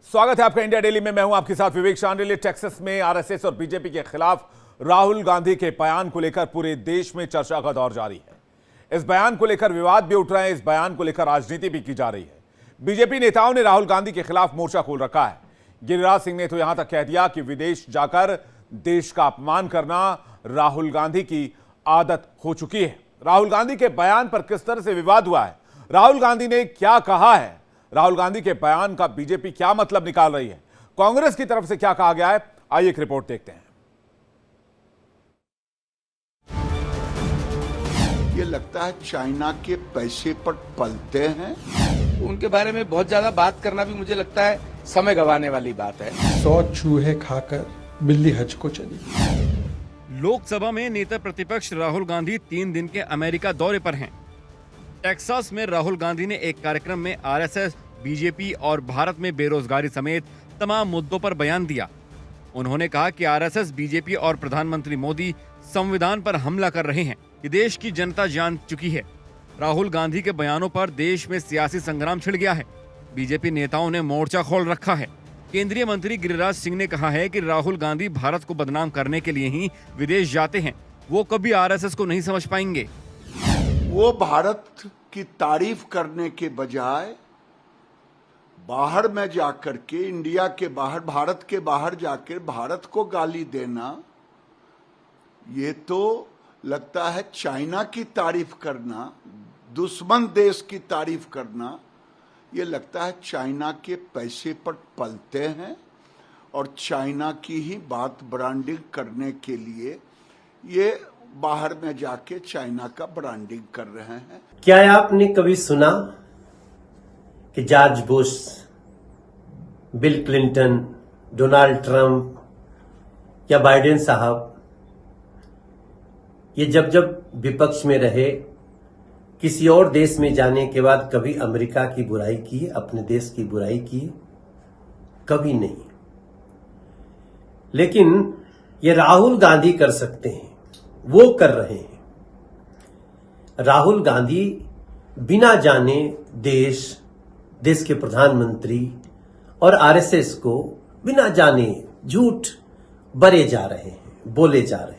स्वागत है आपका इंडिया डेली में। मैं हूं आपके साथ विवेक शांडिल्य। टेक्सास में आरएसएस और बीजेपी के खिलाफ राहुल गांधी के बयान को लेकर पूरे देश में चर्चा का दौर जारी है। इस बयान को लेकर विवाद भी उठ रहे हैं, इस बयान को लेकर राजनीति भी की जा रही है। बीजेपी नेताओं ने राहुल गांधी के खिलाफ मोर्चा खोल रखा है। गिरिराज सिंह ने तो यहां तक कह दिया कि विदेश जाकर देश का अपमान करना राहुल गांधी की आदत हो चुकी है। राहुल गांधी के बयान पर किस तरह से विवाद हुआ है, राहुल गांधी ने क्या कहा है, राहुल गांधी के बयान का बीजेपी क्या मतलब निकाल रही है, कांग्रेस की तरफ से क्या कहा गया है, आइए एक रिपोर्ट देखते हैं। ये लगता है चाइना के पैसे पर पलते हैं। उनके बारे में बहुत ज्यादा बात करना भी मुझे लगता है समय गंवाने वाली बात है। 100 चूहे खाकर बिल्ली हज को चली। लोकसभा में नेता प्रतिपक्ष राहुल गांधी 3 दिन के अमेरिका दौरे पर हैं। टेक्सास में राहुल गांधी ने एक कार्यक्रम में आरएसएस, बीजेपी और भारत में बेरोजगारी समेत तमाम मुद्दों पर बयान दिया। उन्होंने कहा कि आरएसएस, बीजेपी और प्रधानमंत्री मोदी संविधान पर हमला कर रहे हैं कि देश की जनता जान चुकी है। राहुल गांधी के बयानों पर देश में सियासी संग्राम छिड़ गया है। बीजेपी नेताओं ने मोर्चा खोल रखा है। केंद्रीय मंत्री गिरिराज सिंह ने कहा है कि राहुल गांधी भारत को बदनाम करने के लिए ही विदेश जाते हैं, वो कभी आरएसएस को नहीं समझ पाएंगे। वो भारत की तारीफ करने के बजाय बाहर में जाकर के, इंडिया के बाहर, भारत के बाहर जाकर भारत को गाली देना, ये तो लगता है चाइना की तारीफ करना, दुश्मन देश की तारीफ करना। ये लगता है चाइना के पैसे पर पलते हैं और चाइना की ही बात ब्रांडिंग करने के लिए ये बाहर में जाके चाइना का ब्रांडिंग कर रहे हैं। क्या आपने कभी सुना कि George Bush, bill Clinton, Donald Trump या बाइडेन साहब ये जब विपक्ष में रहे, किसी और देश में जाने के बाद कभी अमेरिका की बुराई की, अपने देश की बुराई की? कभी नहीं। लेकिन ये राहुल गांधी कर सकते हैं, वो कर रहे हैं। राहुल गांधी बिना जाने देश के प्रधानमंत्री और आरएसएस को बिना जाने झूठ बरे जा रहे हैं, बोले जा रहे हैं।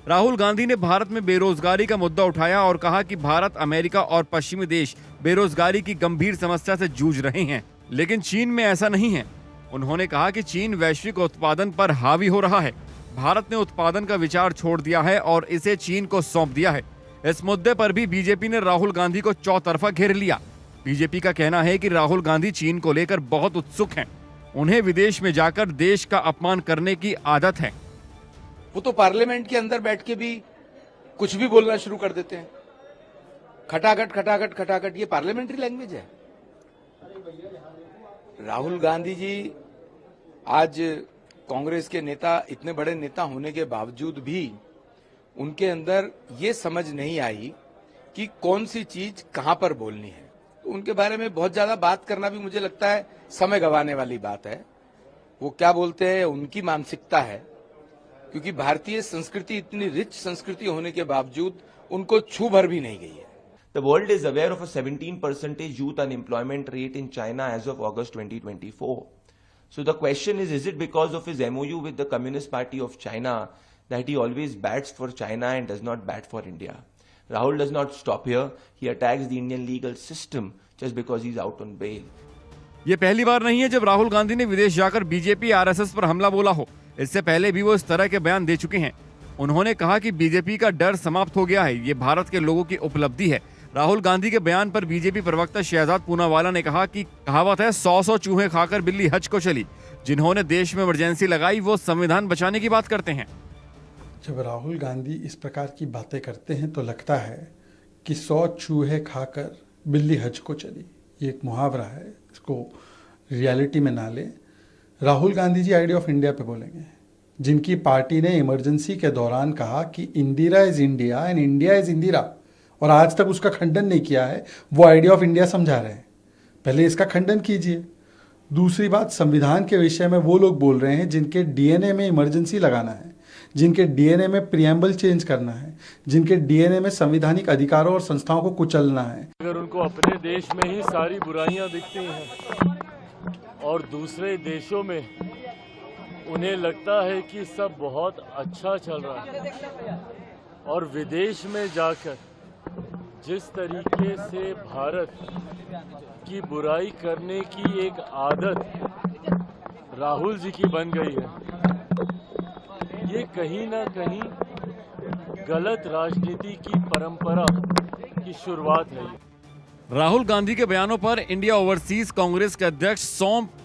राहुल गांधी ने भारत में बेरोजगारी का मुद्दा उठाया और कहा कि भारत, अमेरिका और पश्चिमी देश बेरोजगारी की गंभीर समस्या से जूझ रहे हैं, लेकिन चीन में ऐसा नहीं है। उन्होंने कहा कि चीन वैश्विक उत्पादन पर हावी हो रहा है। भारत ने उत्पादन का विचार छोड़ दिया है और इसे चीन को सौंप दिया है। इस मुद्दे पर भी बीजेपी ने राहुल गांधी को चौतरफा घेर लिया। बीजेपी का कहना है कि राहुल गांधी चीन को लेकर बहुत उत्सुक हैं। उन्हें विदेश में जाकर देश का अपमान करने की आदत है। वो तो पार्लियामेंट के अंदर बैठ के भी कुछ भी बोलना शुरू कर देते हैं। खटाखट खटाखट खटाखट, ये पार्लियामेंट्री लैंग्वेज है। राहुल गांधी जी आज कांग्रेस के नेता, इतने बड़े नेता होने के बावजूद भी उनके अंदर ये समझ नहीं आई कि कौन सी चीज कहां पर बोलनी है। तो उनके बारे में बहुत ज्यादा बात करना भी मुझे लगता है समय गंवाने वाली बात है। वो क्या बोलते हैं उनकी मानसिकता है, क्योंकि भारतीय संस्कृति इतनी रिच संस्कृति होने के बावजूद उनको छू भर भी नहीं गई है। The world is aware of a 17% youth unemployment rate in China as of August 2024. So the question is it because of his MOU with the Communist Party of China that he always bats for China and does not bat for India? Rahul does not stop here. He attacks the Indian legal system just because he's out on bail. ये पहली बार नहीं है जब राहुल गांधी ने विदेश जाकर BJP, RSS पर हमला बोला हो। इससे पहले भी वो इस तरह के बयान दे चुके हैं। उन्होंने कहा कि बीजेपी का डर समाप्त हो गया है, ये भारत के लोगों की उपलब्धि है। राहुल गांधी के बयान पर बीजेपी प्रवक्ता शहजाद पूनावाला ने कहा कि कहावत है, 100 चूहे खाकर बिल्ली हज को चली। जिन्होंने देश में इमरजेंसी लगाई वो संविधान बचाने की बात करते हैं। जब राहुल गांधी इस प्रकार की बातें करते हैं तो लगता है कि 100 चूहे खाकर बिल्ली हज को चली। ये एक मुहावरा है, इसको रियलिटी में ना ले। Rahul Gandhi ji idea of India पे बोलेंगे, जिनकी पार्टी ने इमरजेंसी के दौरान कहा कि Indira is India and India is Indira, और आज तक उसका खंडन नहीं किया है, वो आइडिया ऑफ इंडिया समझा रहे हैं। पहले इसका खंडन कीजिए। दूसरी बात, संविधान के विषय में वो लोग बोल रहे हैं जिनके डीएनए में इमरजेंसी लगाना है, जिनके डीएनए में प्रियम्बल चेंज करना है, जिनके डीएनए में संवैधानिक अधिकारों और संस्थाओं को कुचलना है। अगर उनको अपने देश में ही सारी बुराइयां दिखती हैं और दूसरे देशों में उन्हें लगता है कि सब बहुत अच्छा चल रहा है और विदेश में जाकर जिस तरीके से भारत की बुराई करने की एक आदत राहुल जी की बन गई है, ये कहीं ना कहीं गलत राजनीति की परंपरा की शुरुआत है। राहुल गांधी के बयानों पर इंडिया ओवरसीज कांग्रेस के अध्यक्ष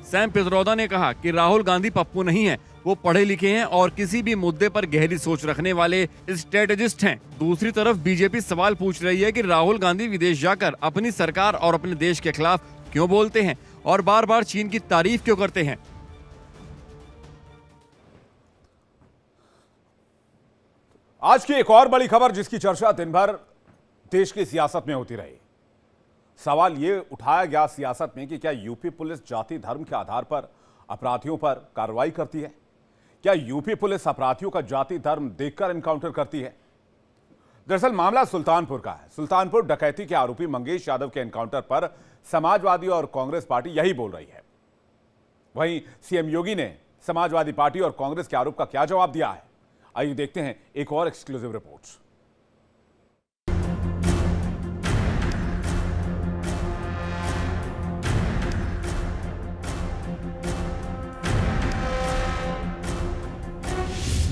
सैम पित्रोदा ने कहा कि राहुल गांधी पप्पू नहीं है, वो पढ़े लिखे हैं और किसी भी मुद्दे पर गहरी सोच रखने वाले स्ट्रेटेजिस्ट हैं। दूसरी तरफ बीजेपी सवाल पूछ रही है कि राहुल गांधी विदेश जाकर अपनी सरकार और अपने देश के खिलाफ क्यों बोलते हैं और बार बार चीन की तारीफ क्यों करते हैं। आज की एक और बड़ी खबर जिसकी चर्चा दिन भर देश की सियासत में होती रही। सवाल यह उठाया गया सियासत में कि क्या यूपी पुलिस जाति धर्म के आधार पर अपराधियों पर कार्रवाई करती है? क्या यूपी पुलिस अपराधियों का जाति धर्म देखकर एनकाउंटर करती है? दरअसल मामला सुल्तानपुर का है। सुल्तानपुर डकैती के आरोपी मंगेश यादव के एनकाउंटर पर समाजवादी और कांग्रेस पार्टी यही बोल रही है। वहीं सीएम योगी ने समाजवादी पार्टी और कांग्रेस के आरोप का क्या जवाब दिया है, आइए देखते हैं एक और एक्सक्लूसिव रिपोर्ट।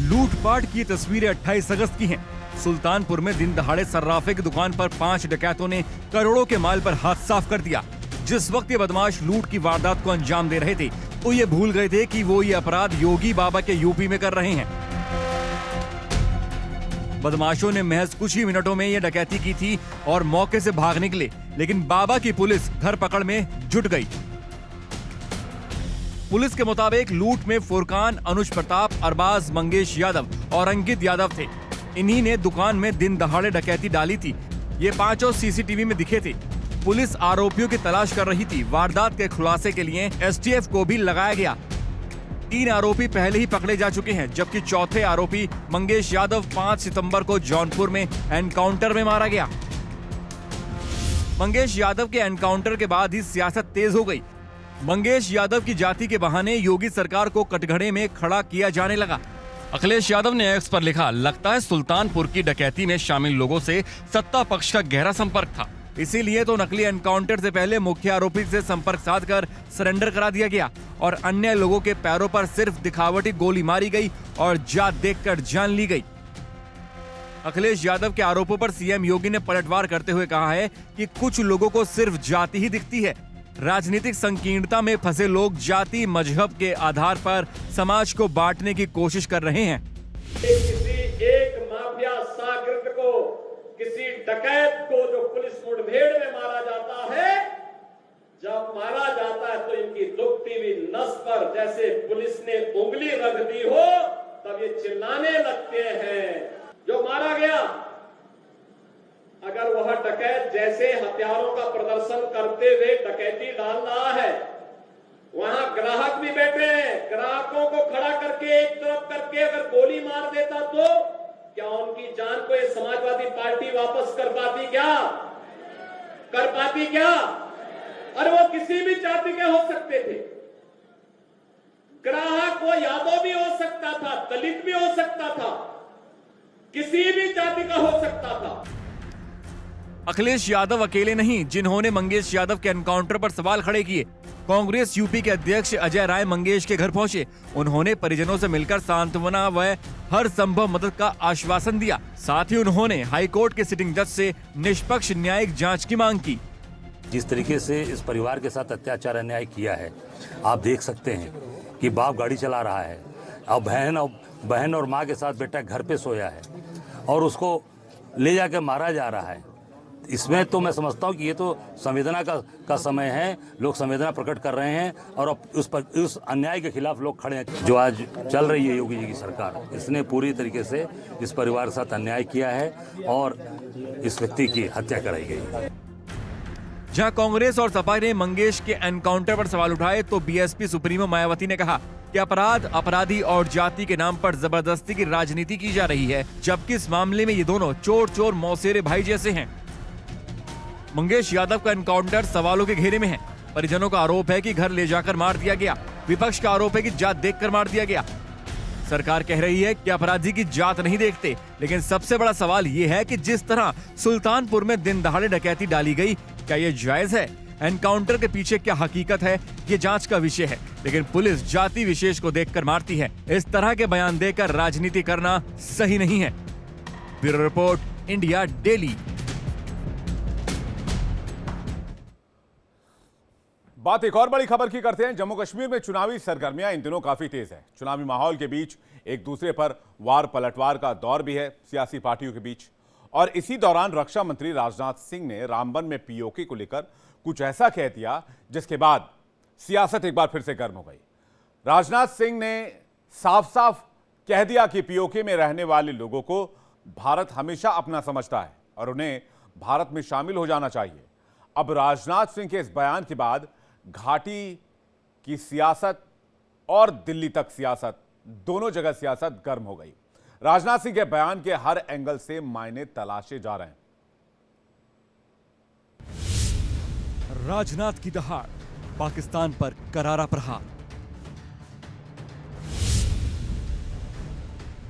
लूटपाट की तस्वीरें 28 अगस्त की हैं। सुल्तानपुर में दिन दहाड़े सर्राफे की दुकान पर 5 डकैतों ने करोड़ों के माल पर हाथ साफ कर दिया। जिस वक्त ये बदमाश लूट की वारदात को अंजाम दे रहे थे तो ये भूल गए थे कि वो ये अपराध योगी बाबा के यूपी में कर रहे हैं। बदमाशों ने महज कुछ ही मिनटों में ये डकैती की थी और मौके से भाग निकले, लेकिन बाबा की पुलिस धर पकड़ में जुट गई। पुलिस के मुताबिक लूट में फुरकान, अनुज प्रताप, अरबाज, मंगेश यादव और अंकित यादव थे। इन्हीं ने दुकान में दिन दहाड़े डकैती डाली थी। ये पांचों सीसीटीवी में दिखे थे। पुलिस आरोपियों की तलाश कर रही थी। वारदात के खुलासे के लिए एसटीएफ को भी लगाया गया। 3 आरोपी पहले ही पकड़े जा चुके हैं, जबकि चौथे आरोपी मंगेश यादव 5 सितंबर को जौनपुर में एनकाउंटर में मारा गया। मंगेश यादव के एनकाउंटर के बाद ही सियासत तेज हो गई। मंगेश यादव की जाति के बहाने योगी सरकार को कटघरे में खड़ा किया जाने लगा। अखिलेश यादव ने एक्स पर लिखा, लगता है सुल्तानपुर की डकैती में शामिल लोगों से सत्ता पक्ष का गहरा संपर्क था, इसीलिए तो नकली एनकाउंटर से पहले मुख्य आरोपी से संपर्क साधकर सरेंडर करा दिया गया और अन्य लोगों के पैरों पर सिर्फ दिखावटी गोली मारी गई और जात देखकर जान ली गई। अखिलेश यादव के आरोपों पर सीएम योगी ने पलटवार करते हुए कहा है कि कुछ लोगों को सिर्फ जाति ही दिखती है। राजनीतिक संकीर्णता में फंसे लोग जाति मजहब के आधार पर समाज को बांटने की कोशिश कर रहे हैं। किसी एक माफिया सागिर्द को, किसी डकैत को जो पुलिस मुठभेड़ में मारा जाता है, जब मारा जाता है तो इनकी दुखती हुई नस पर जैसे पुलिस ने उंगली रख दी हो तब ये चिल्लाने लगते हैं। जो मारा गया, अगर वह डकैत जैसे हथियारों का प्रदर्शन करते हुए डकैती डाल रहा है, वहां ग्राहक भी बैठे हैं, ग्राहकों को खड़ा करके एक तरफ करके अगर गोली मार देता तो क्या उनकी जान को ये समाजवादी पार्टी वापस कर पाती क्या? कर पाती क्या? और वो किसी भी जाति के हो सकते थे। ग्राहक वो यादव भी हो सकता था, दलित भी हो सकता था, किसी भी जाति का हो सकता था। अखिलेश यादव अकेले नहीं जिन्होंने मंगेश यादव के एनकाउंटर पर सवाल खड़े किए। कांग्रेस यूपी के अध्यक्ष अजय राय मंगेश के घर पहुंचे। उन्होंने परिजनों से मिलकर सांत्वना व हर संभव मदद का आश्वासन दिया। साथ ही उन्होंने हाईकोर्ट के सिटिंग जज से निष्पक्ष न्यायिक जांच की मांग की। जिस तरीके से इस परिवार के साथ अत्याचार अन्याय किया है, आप देख सकते हैं कि बाप गाड़ी चला रहा है और बहन और माँ के साथ बेटा घर पे सोया है और उसको ले जाकर मारा जा रहा है। इसमें तो मैं समझता हूँ कि ये तो संवेदना का समय है। लोग संवेदना प्रकट कर रहे हैं और अब उस अन्याय के खिलाफ लोग खड़े हैं। जो आज चल रही है योगी जी की सरकार, इसने पूरी तरीके से इस परिवार के साथ अन्याय किया है और इस व्यक्ति की हत्या कराई गई। जहां कांग्रेस और सपा ने मंगेश के एनकाउंटर पर सवाल उठाए तो बीएसपी सुप्रीमो मायावती ने कहा कि अपराध, अपराधी और जाति के नाम पर जबरदस्ती की राजनीति की जा रही है, जबकि इस मामले में ये दोनों चोर मौसेरे भाई जैसे हैं। मंगेश यादव का एनकाउंटर सवालों के घेरे में है। परिजनों का आरोप है कि घर ले जाकर मार दिया गया। विपक्ष का आरोप है कि जात देखकर मार दिया गया। सरकार कह रही है कि अपराधी की जात नहीं देखते, लेकिन सबसे बड़ा सवाल ये है कि जिस तरह सुल्तानपुर में दिन दहाड़े डकैती डाली गई, क्या ये जायज है? एनकाउंटर के पीछे क्या हकीकत है, ये जांच का विषय है, लेकिन पुलिस जाति विशेष को देखकर मारती है। इस तरह के बयान देकर राजनीति करना सही नहीं है। Bureau report, India daily. बात एक और बड़ी खबर की करते हैं। जम्मू कश्मीर में चुनावी सरगर्मियां इन दिनों काफी तेज है। चुनावी माहौल के बीच एक दूसरे पर वार पलटवार का दौर भी है सियासी पार्टियों के बीच। और इसी दौरान रक्षा मंत्री राजनाथ सिंह ने रामबन में पीओके को लेकर कुछ ऐसा कह दिया जिसके बाद सियासत एक बार फिर से गर्म हो गई। राजनाथ सिंह ने साफ साफ कह दिया कि पीओके में रहने वाले लोगों को भारत हमेशा अपना समझता है और उन्हें भारत में शामिल हो जाना चाहिए। अब राजनाथ सिंह के इस बयान के बाद घाटी की सियासत और दिल्ली तक सियासत, दोनों जगह सियासत गर्म हो गई। राजनाथ सिंह के बयान के हर एंगल से मायने तलाशे जा रहे हैं। राजनाथ की दहाड़, पाकिस्तान पर करारा प्रहार।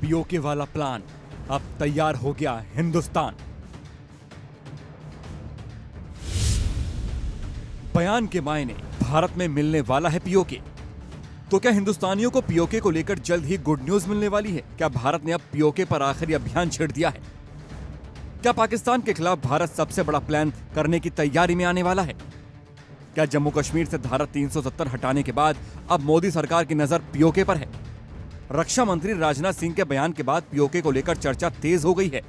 पीओके वाला प्लान, अब तैयार हो गया हिंदुस्तान। बयान के मायने, भारत में मिलने वाला है पीओके। तो क्या हिंदुस्तानियों को पीओके को लेकर जल्द ही गुड न्यूज मिलने वाली है? क्या भारत ने अब पीओके पर आखिरी अभियान छेड़ दिया है? क्या पाकिस्तान के खिलाफ भारत सबसे बड़ा प्लान करने की तैयारी में आने वाला है? क्या जम्मू कश्मीर से धारा 370 हटाने के बाद अब मोदी सरकार की नजर पीओके पर है? रक्षा मंत्री राजनाथ सिंह के बयान के बाद पीओके को लेकर चर्चा तेज हो गई है।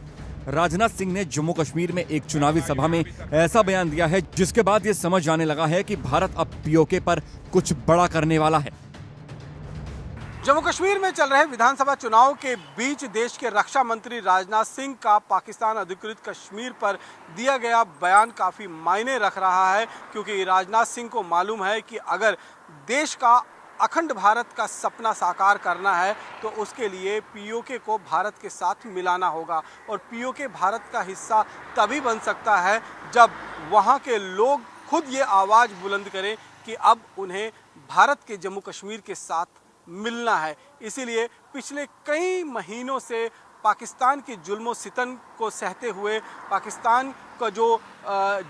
राजनाथ सिंह ने जम्मू कश्मीर में एक चुनावी सभा में ऐसा बयान दिया है जिसके बाद यह समझ आने लगा है कि भारत अब पीओके पर कुछ बड़ा करने वाला है। जम्मू कश्मीर में चल रहे विधानसभा चुनाव के बीच देश के रक्षा मंत्री राजनाथ सिंह का पाकिस्तान अधिकृत कश्मीर पर दिया गया बयान काफ़ी मायने रख रहा है, क्योंकि राजनाथ सिंह को मालूम है कि अगर देश का अखंड भारत का सपना साकार करना है तो उसके लिए पीओके को भारत के साथ मिलाना होगा। और पीओके भारत का हिस्सा तभी बन सकता है जब वहाँ के लोग खुद ये आवाज़ बुलंद करें कि अब उन्हें भारत के जम्मू कश्मीर के साथ मिलना है। इसीलिए पिछले कई महीनों से पाकिस्तान की जुल्म सितम को सहते हुए, पाकिस्तान का जो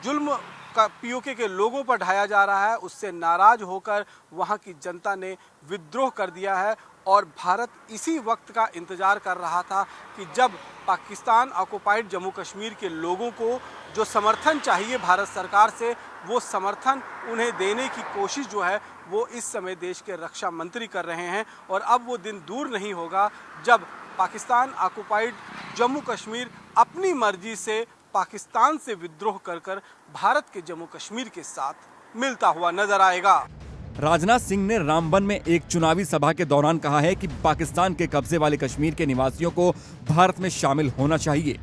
जुल्म का पीओके के लोगों पर ढाया जा रहा है, उससे नाराज होकर वहां की जनता ने विद्रोह कर दिया है। और भारत इसी वक्त का इंतज़ार कर रहा था कि जब पाकिस्तान ऑक्युपाइड जम्मू कश्मीर के लोगों को जो समर्थन चाहिए भारत सरकार से, वो समर्थन उन्हें देने की कोशिश जो है वो इस समय देश के रक्षा मंत्री कर रहे हैं। और अब वो दिन दूर नहीं होगा जब पाकिस्तान ऑक्युपाइड जम्मू कश्मीर अपनी मर्जी से पाकिस्तान से विद्रोह कर भारत के जम्मू कश्मीर के साथ मिलता हुआ नजर आएगा। राजनाथ सिंह ने रामबन में एक चुनावी सभा के दौरान कहा है कि पाकिस्तान के कब्जे वाले कश्मीर के निवासियों को भारत में शामिल होना चाहिए।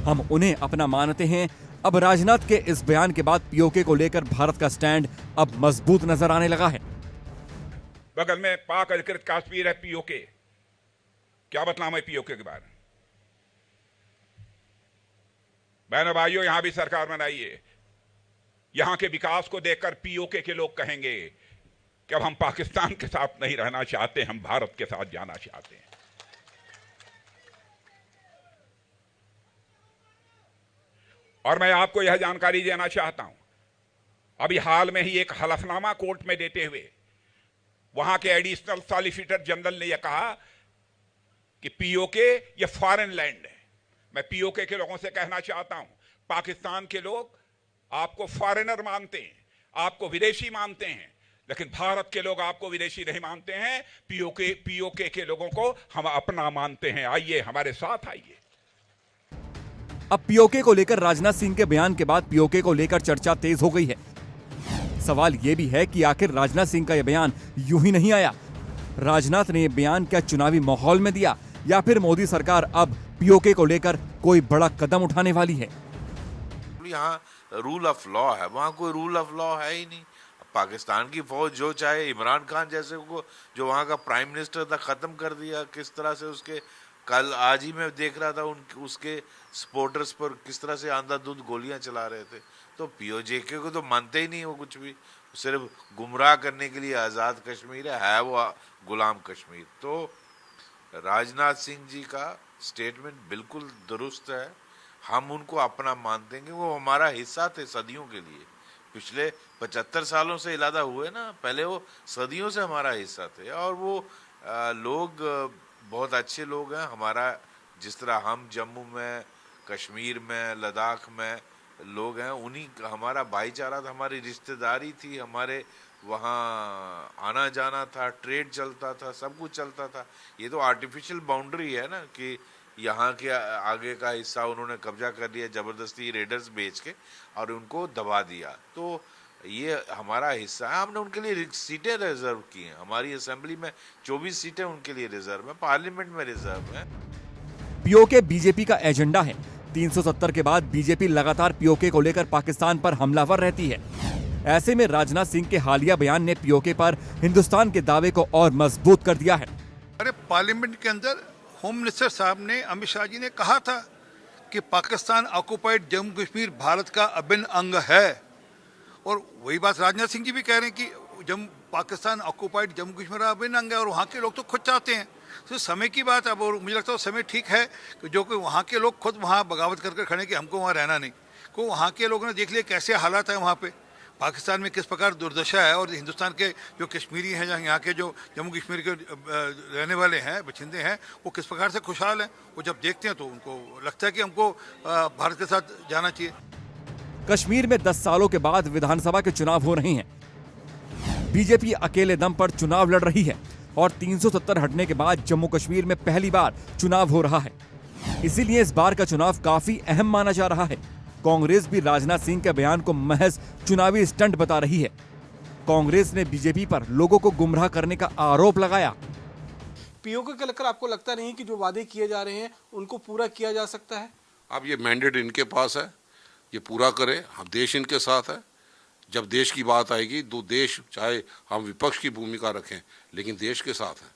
हम उन्हें अपना मानते हैं। अब राजनाथ के इस बयान के बाद पीओके को लेकर भारत का स्टैंड अब मजबूत नजर आने लगा है। बगल में पाक अधिकृत कश्मीर है पीओके। क्या बतलाऊं मैं पीओके के बारे में? बहनों भाइयों, यहां भी सरकार बनाइए। यहां के विकास को देखकर पीओके के लोग कहेंगे कि अब हम पाकिस्तान के साथ नहीं रहना चाहते, हम भारत के साथ जाना चाहते हैं। और मैं आपको यह जानकारी देना चाहता हूं, अभी हाल में ही एक हलफनामा कोर्ट में देते हुए वहां के एडिशनल सॉलिसिटर जनरल ने यह कहा कि पीओके ये फॉरेन लैंड है। मैं पीओके के लोगों से कहना चाहता हूं, पाकिस्तान के लोग आपको फॉरेनर मानते हैं, आपको विदेशी मानते हैं, लेकिन भारत के लोग आपको विदेशी नहीं मानते हैं। पीओके के लोगों को हम अपना मानते हैं। आइए हमारे साथ आइए। अब पीओके को लेकर राजनाथ सिंह के बयान के बाद पीओके को लेकर चर्चा तेज हो गई है। सवाल यह भी है कि आखिर राजनाथ सिंह का यह बयान यूं ही नहीं आया। राजनाथ ने यह बयान क्या चुनावी माहौल में दिया या फिर मोदी सरकार अब पीओके को लेकर कोई बड़ा कदम उठाने वाली है? यहाँ रूल ऑफ लॉ है, वहाँ कोई रूल ऑफ लॉ है ही नहीं। पाकिस्तान की फौज जो चाहे, इमरान खान जैसे को जो वहाँ का प्राइम मिनिस्टर था खत्म कर दिया, किस तरह से उसके कल आज ही मैं देख रहा था उसके सपोर्टर्स पर किस तरह से अंधाधुंध गोलियां चला रहे थे। तो पीओजेके को तो मानते ही नहीं वो कुछ भी, सिर्फ गुमराह करने के लिए आज़ाद कश्मीर है वो गुलाम कश्मीर। तो राजनाथ सिंह जी का स्टेटमेंट बिल्कुल दुरुस्त है, हम उनको अपना मानते हैं, वो हमारा हिस्सा थे सदियों के लिए। पिछले 75 सालों से इलादा हुए ना, पहले वो सदियों से हमारा हिस्सा थे। और वो लोग बहुत अच्छे लोग हैं हमारा, जिस तरह हम जम्मू में, कश्मीर में, लद्दाख में लोग हैं, उन्हीं हमारा भाईचारा था, हमारी रिश्तेदारी थी, हमारे वहाँ आना जाना था, ट्रेड चलता था, सब कुछ चलता था। ये तो आर्टिफिशियल बाउंड्री है ना कि यहाँ के आगे का हिस्सा उन्होंने कब्जा कर लिया जबरदस्ती रेडर्स बेच के और उनको दबा दिया। तो ये हमारा हिस्सा है, हमने उनके लिए सीटें रिजर्व की हैं। हमारी असेंबली में 24 सीटें उनके लिए रिजर्व है, पार्लियामेंट में रिजर्व है। पीओके बीजेपी का एजेंडा है। 370 के बाद बीजेपी लगातार पीओके को लेकर पाकिस्तान पर हमलावर रहती है। ऐसे में राजनाथ सिंह के हालिया बयान ने पीओके पर हिंदुस्तान के दावे को और मजबूत कर दिया है। अरे पार्लियामेंट के अंदर होम मिनिस्टर साहब ने, अमित शाह जी ने कहा था कि पाकिस्तान ऑक्युपाइड जम्मू कश्मीर भारत का अभिन्न अंग है। और वही बात राजनाथ सिंह जी भी कह रहे हैं कि पाकिस्तान ऑक्युपाइड जम्मू कश्मीर का अभिन्न अंग है, और वहाँ के लोग तो खुद चाहते हैं। तो समय की बात है, और मुझे लगता है समय ठीक है कि जो कि वहाँ के लोग खुद वहाँ बगावत करके खड़े कि हमको वहाँ रहना नहीं। को वहाँ के लोगों ने देख लिया कैसे हालात है वहाँ पे, पाकिस्तान में किस प्रकार दुर्दशा है, और हिंदुस्तान के जो कश्मीरी हैं, यहाँ के जो जम्मू कश्मीर के रहने वाले हैं, बशिंदे हैं, वो किस प्रकार से खुशहाल हैं। वो जब देखते हैं तो उनको लगता है कि हमको भारत के साथ जाना चाहिए। कश्मीर में 10 सालों के बाद विधानसभा के चुनाव हो रहे हैं। बीजेपी अकेले दम पर चुनाव लड़ रही है और 370 हटने के बाद जम्मू कश्मीर में पहली बार चुनाव हो रहा है। इसीलिए इस बार का चुनाव काफी अहम माना जा रहा है। कांग्रेस भी राजनाथ सिंह के बयान को महज चुनावी स्टंट बता रही है। कांग्रेस ने बीजेपी पर लोगों को गुमराह करने का आरोप लगाया। पीओके को लेकर आपको लगता नहीं कि जो वादे किए जा रहे हैं उनको पूरा किया जा सकता है? अब ये मैंडेट इनके पास है, ये पूरा करे। हम देश इनके साथ है। जब देश की बात आएगी तो देश, चाहे हम विपक्ष की भूमिका रखें, लेकिन देश के साथ है।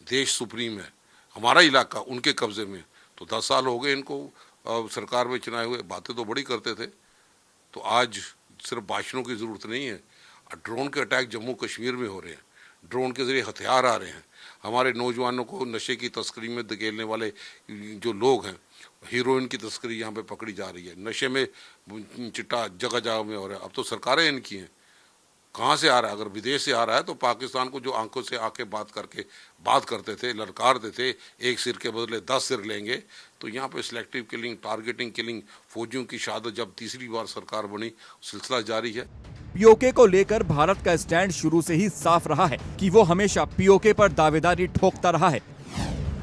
देश सुप्रीम है। हमारा इलाका उनके कब्जे में, तो 10 साल हो गए इनको सरकार में चुनाए हुए। बातें तो बड़ी करते थे। तो आज सिर्फ भाषणों की ज़रूरत नहीं है। ड्रोन के अटैक जम्मू कश्मीर में हो रहे हैं, ड्रोन के ज़रिए हथियार आ रहे हैं। हमारे नौजवानों को नशे की तस्करी में धकेलने वाले जो लोग हैं, हीरोइन की तस्करी यहाँ पे पकड़ी जा रही है। नशे में चिट्टा जगह जगह में हो रहा है। अब तो सरकारें इनकी हैं। कहाँ से आ रहा है? अगर विदेश से आ रहा है तो पाकिस्तान को जो आंखों से आके बात करते थे, ललकारते थे, एक सिर के बदले 10 सिर लेंगे, तो यहाँ पे सिलेक्टिव किलिंग, टारगेटिंग किलिंग, फौजियों की शहादत जब तीसरी बार सरकार बनी, सिलसिला जारी है। पीओके को लेकर भारत का स्टैंड शुरू से ही साफ रहा है कि वो हमेशा पीओके पर दावेदारी ठोकता रहा है।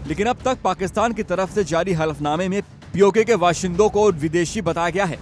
लेकिन अब तक पाकिस्तान की तरफ से जारी हलफनामे में पीओके के बाशिंदों को विदेशी बताया गया है।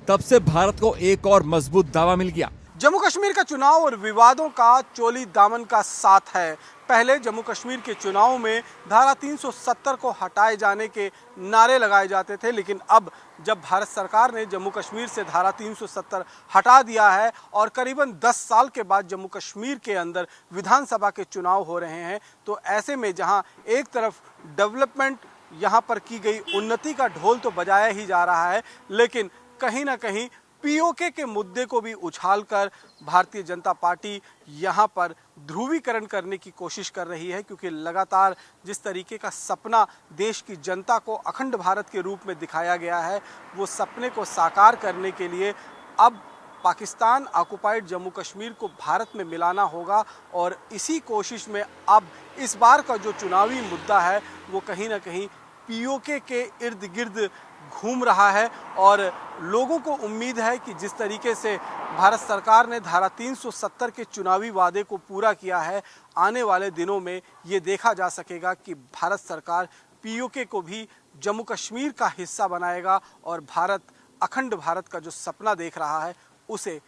तब से भारत को एक और मजबूत दावा मिल गया। जम्मू कश्मीर का चुनाव और विवादों का चोली दामन का साथ है। पहले जम्मू कश्मीर के चुनाव में धारा 370 को हटाए जाने के नारे लगाए जाते थे, लेकिन अब जब भारत सरकार ने जम्मू कश्मीर से धारा 370 हटा दिया है और करीबन 10 साल के बाद जम्मू कश्मीर के अंदर विधानसभा के चुनाव हो रहे हैं, तो ऐसे में जहां एक तरफ डेवलपमेंट, यहाँ पर की गई उन्नति का ढोल तो बजाया ही जा रहा है, लेकिन कहीं ना कहीं पीओके के मुद्दे को भी उछालकर भारतीय जनता पार्टी यहाँ पर ध्रुवीकरण करने की कोशिश कर रही है। क्योंकि लगातार जिस तरीके का सपना देश की जनता को अखंड भारत के रूप में दिखाया गया है, वो सपने को साकार करने के लिए अब पाकिस्तान ऑक्युपाइड जम्मू कश्मीर को भारत में मिलाना होगा। और इसी कोशिश में अब इस बार का जो चुनावी मुद्दा है वो कहीं ना कहीं पीओके के इर्द गिर्द घूम रहा है। और लोगों को उम्मीद है कि जिस तरीके से भारत सरकार ने धारा 370 के चुनावी वादे को पूरा किया है, आने वाले दिनों में ये देखा जा सकेगा कि भारत सरकार पीओके को भी जम्मू कश्मीर का हिस्सा बनाएगा और भारत, अखंड भारत का जो सपना देख रहा है, उसे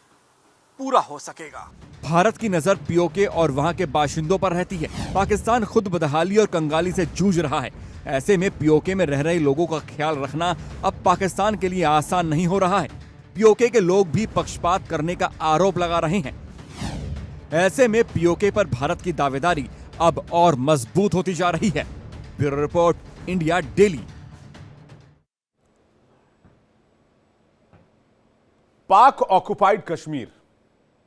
पूरा हो सकेगा। भारत की नजर पीओके और वहां के बाशिंदों पर रहती है। पाकिस्तान खुद बदहाली और कंगाली से जूझ रहा है। ऐसे में पीओके में रह रहे लोगों का ख्याल रखना अब पाकिस्तान के लिए आसान नहीं हो रहा है। पीओके के लोग भी पक्षपात करने का आरोप लगा रहे हैं। ऐसे में पीओके पर भारत की दावेदारी अब और मजबूत होती जा रही है। Bureau report, India daily. पाक ऑक्युपाइड कश्मीर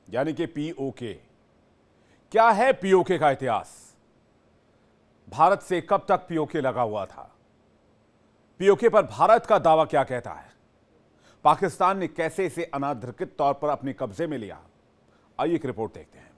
यानी कि पीओके। क्या है पीओके का इतिहास? भारत से कब तक पीओके लगा हुआ था? पीओके पर भारत का दावा क्या कहता है? पाकिस्तान ने कैसे इसे अनाधिकृत तौर पर अपने कब्जे में लिया? आइए एक रिपोर्ट देखते हैं।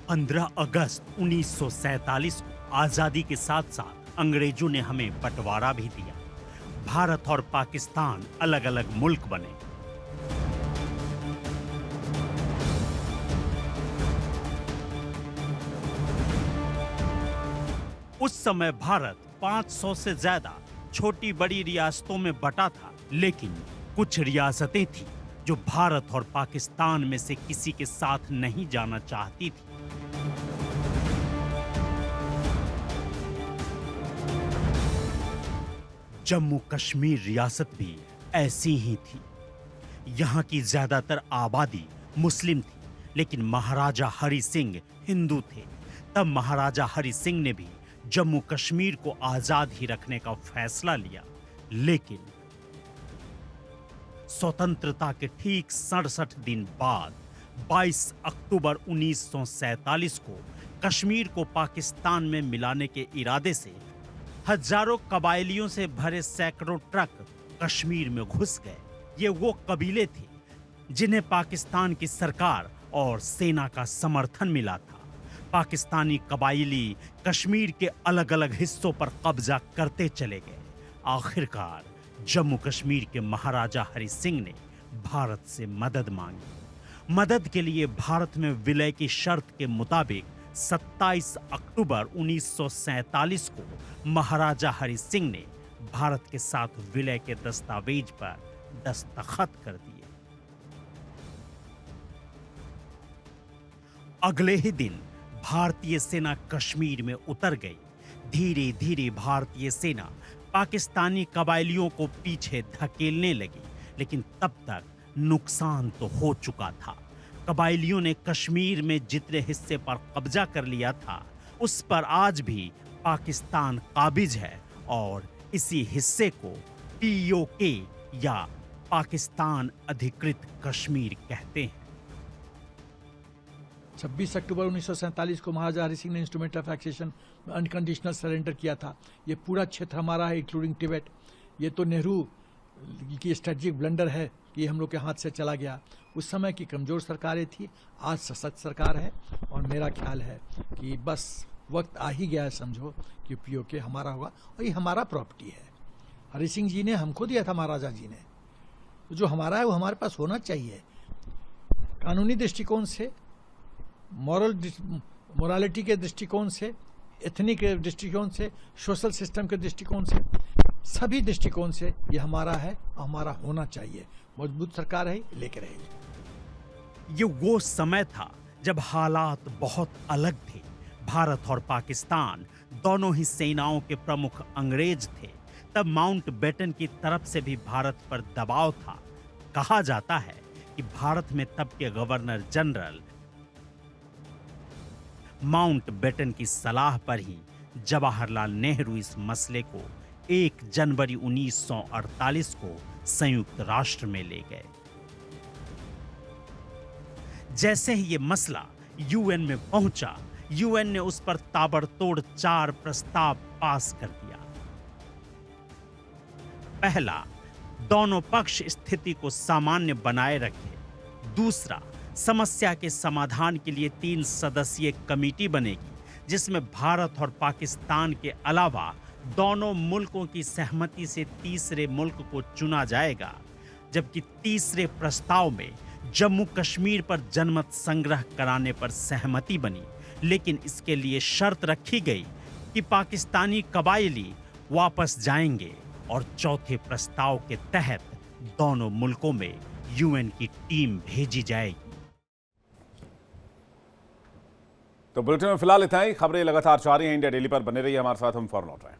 पंद्रह अगस्त 1947 को आजादी के साथ साथ अंग्रेजों ने हमें बंटवारा भी दिया। भारत और पाकिस्तान अलग अलग मुल्क बने। उस समय भारत 500 से ज्यादा छोटी बड़ी रियासतों में बटा था, लेकिन कुछ रियासतें थी जो भारत और पाकिस्तान में से किसी के साथ नहीं जाना चाहती थी। जम्मू कश्मीर रियासत भी ऐसी ही थी। यहाँ की ज्यादातर आबादी मुस्लिम थी, लेकिन महाराजा हरि सिंह हिंदू थे। तब महाराजा हरि सिंह ने भी जम्मू कश्मीर को आजाद ही रखने का फैसला लिया, लेकिन स्वतंत्रता के ठीक 67 दिन बाद 22 अक्टूबर 1947 को कश्मीर को पाकिस्तान में मिलाने के इरादे से हजारों कबायलियों से भरे सैकड़ों ट्रक कश्मीर में घुस गए। ये वो कबीले थे जिन्हें पाकिस्तान की सरकार और सेना का समर्थन मिला था। पाकिस्तानी कबायली कश्मीर के अलग अलग हिस्सों पर कब्जा करते चले गए। आखिरकार जम्मू कश्मीर के महाराजा हरि सिंह ने भारत से मदद मांगी। मदद के लिए भारत में विलय की शर्त के मुताबिक 27 अक्टूबर 1947 को महाराजा हरि सिंह ने भारत के साथ विलय के दस्तावेज पर दस्तखत कर दिए। अगले ही दिन भारतीय सेना कश्मीर में उतर गई। धीरे धीरे भारतीय सेना पाकिस्तानी कबायलियों को पीछे धकेलने लगी, लेकिन तब तक नुकसान तो हो चुका था। कबायलियों ने कश्मीर में जितने हिस्से पर कब्जा कर लिया था, उस पर आज भी पाकिस्तान काबिज है और इसी हिस्से को पीओके या पाकिस्तान अधिकृत कश्मीर कहते हैं। 26 अक्टूबर 1947 को महाराजा हरि सिंह ने instrument of accession unconditional surrender किया था। ये पूरा क्षेत्र हमारा है, इंक्लूडिंग टिबेट। ये तो नेहरू की स्ट्रेटजिक ब्लंडर है कि ये हम लोग के हाथ से चला गया। उस समय की कमजोर सरकारें थी, आज सशक्त सरकार है और मेरा ख्याल है कि बस वक्त आ ही गया है, समझो कि पीओके हमारा होगा और ये हमारा प्रॉपर्टी है। हरि सिंह जी ने हमको दिया था, महाराजा जी ने। तो जो हमारा है वो हमारे पास होना चाहिए। कानूनी दृष्टिकोण से, मोरालिटी के दृष्टिकोण से, एथनिक दृष्टिकोण से, सोशल सिस्टम के दृष्टिकोण से, सभी दृष्टिकोण से ये हमारा है, हमारा होना चाहिए। मजबूत सरकार है, लेके रहेगी। ये वो समय था जब हालात बहुत अलग थे। भारत और पाकिस्तान दोनों ही सेनाओं के प्रमुख अंग्रेज थे। तब माउंट बेटन की तरफ से भी भारत पर दबाव था। कहा जाता है कि भारत में तब के गवर्नर जनरल माउंट बेटन की सलाह पर ही जवाहरलाल नेहरू इस मसले को 1 जनवरी 1948 को संयुक्त राष्ट्र में ले गए। जैसे ही ये मसला यूएन में पहुंचा, यूएन ने उस पर ताबड़तोड़ 4 प्रस्ताव पास कर दिया। पहला, दोनों पक्ष स्थिति को सामान्य बनाए रखे। दूसरा, समस्या के समाधान के लिए 3 सदस्यीय कमेटी बनेगी, जिसमें भारत और पाकिस्तान के अलावा दोनों मुल्कों की सहमति से तीसरे मुल्क को चुना जाएगा। जबकि तीसरे प्रस्ताव में जम्मू कश्मीर पर जनमत संग्रह कराने पर सहमति बनी, लेकिन इसके लिए शर्त रखी गई कि पाकिस्तानी कबायली वापस जाएंगे और चौथे प्रस्ताव के तहत दोनों मुल्कों में यूएन की टीम भेजी जाएगी। तो बुलेटिन में फिलहाल इतना ही। खबरें लगातार जारी हैं। इंडिया डेली पर बने रहिए हमारे साथ, हम फौरन लौट रहे हैं।